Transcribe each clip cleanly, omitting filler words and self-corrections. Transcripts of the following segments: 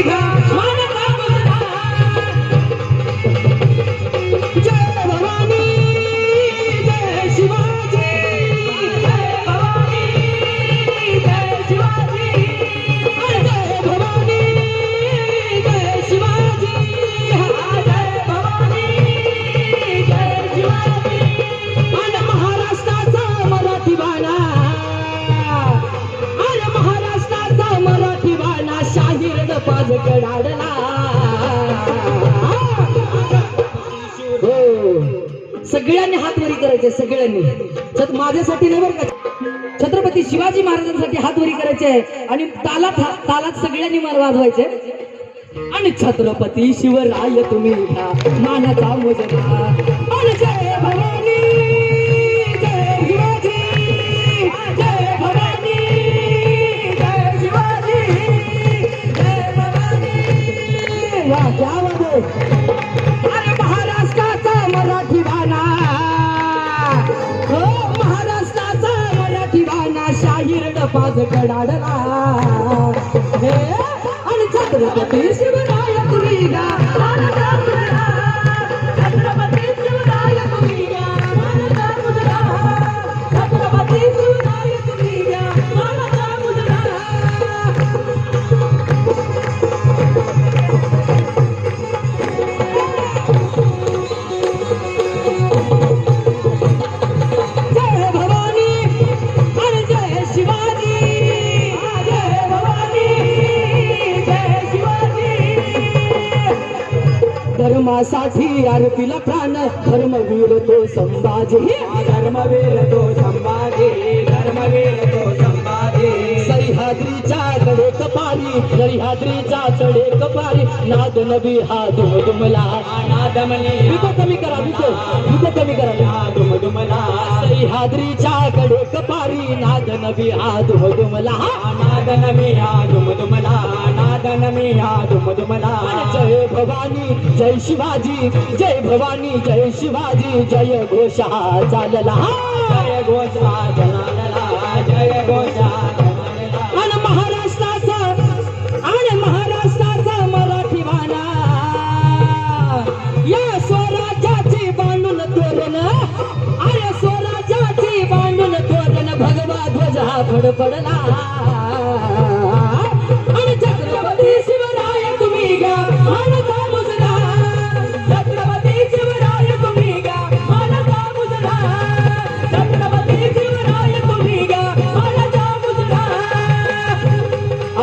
तुझा मानता मुजरा जय भवानी जय शिवाजी जय भवानी जय शिवाजी जय भवानी जय शिवाजी जय भवानी जय शिवाजी आणि महाराष्ट्राचा मराठी बाणा आणि महाराष्ट्राचा मराठी बाणा शाहीर पाज कडाडला हो सगळ्यांनी हात वरी करायचे सगळ्यांनी माझ्यासाठी नाही बरं का छत्रपती शिवाजी महाराजांसाठी हात वरी करायचे आणि तालात सगळ्यांनी मला वाजवायचे आणि छत्रपती शिवराय तुम्ही घ्या मानाचा मुजरा आणि जय भवानी जय शिवाजी जय भवानी जय शिवाजी जय भवानी वाह क्या बात है अरे महाराष्ट्राचा मराठी बाणा हो महाराष्ट्राचा मराठी बाणा शाहीर डपाज कडाडला हे आणि छत्रपती शिवराय तुम्ही गा मानता मुजरा छत्रपती शिवराय तुम्ही गा मानता मुजरा छत्रपती शिवराय तुम्ही गा मानता मुजरा जय भवानी आणि जय शिवाजी जय भवानी जय शिवाजी धर्मासाठी आरतीला प्राण धर्मवीर तो संभाजी धर्मवीर तो संभाजी धर्मवीर तो संभाजी सह्याद्रीच्या कडे सह्याद्रीच्या चढे कपारी नाद नबी हा दुमदुमला नादमनी कमी करा कमी करा दुमदुमला सह्याद्रीच्या कडे कपारी नाद नबी हा दुमदुमला नादनमी हा दुमदुमला नादनमी हा दुमदुमला जय भवानी जय शिवाजी जय भवानी जय शिवाजी जय घोषा चालला जय घोषा जनाला जय घोषा आणि महाराष्ट्राचा मराठी बाणा या स्वराज्याची बांधून तोरण अरे स्वराज्याची बांधून तोरण भगवा ध्वज हा फडफडला आणि छत्रपती शिवराय तुम्ही गा मानता मुजरा छत्रपती शिवराय तुम्ही गा मानता मुजरा छत्रपती शिवराय तुम्ही गा मानता मुजरा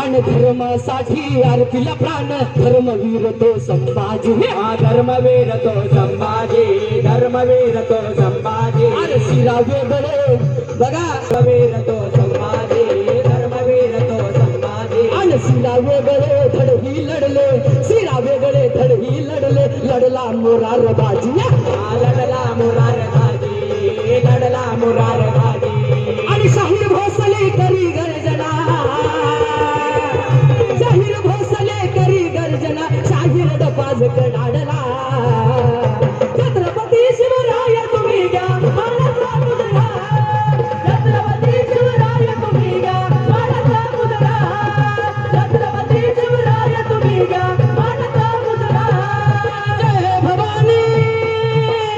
आणि धर्मासाठी आरतीला प्राण धर्मवीर तो संभाजी धर्मवीर तो संभाजी धर्मवीर तो संभाजी अरे शिरा वेगळे बघा धर्मवीर तो संभाजी धर्मवीर तो संभाजी आणि शिरा वेगळे धडही लढले शिरा वेगळे धडही लढले लढला मोरार बाजी लढला मुरार दाजी लढला मुरार दाजी आणि शाहीर भोसले करी गर्जना शाहीर भोसले करी गर्जना शाहीर डपाज कडाडला छत्रपती शिवराय तुम्ही घ्या मानता मुजरा छत्रपती शिवराय तुम्ही घ्या मानता मुजरा छत्रपती शिवराय तुम्ही घ्या मानता मुजरा जय भवानी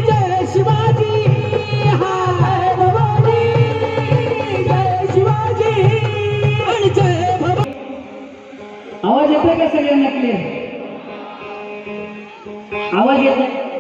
जय शिवाजी हा जय भवानी जय शिवाजी आणि जय भवानी आवाज येतोय का सगळ्यांना क्लिअर आवाज येतो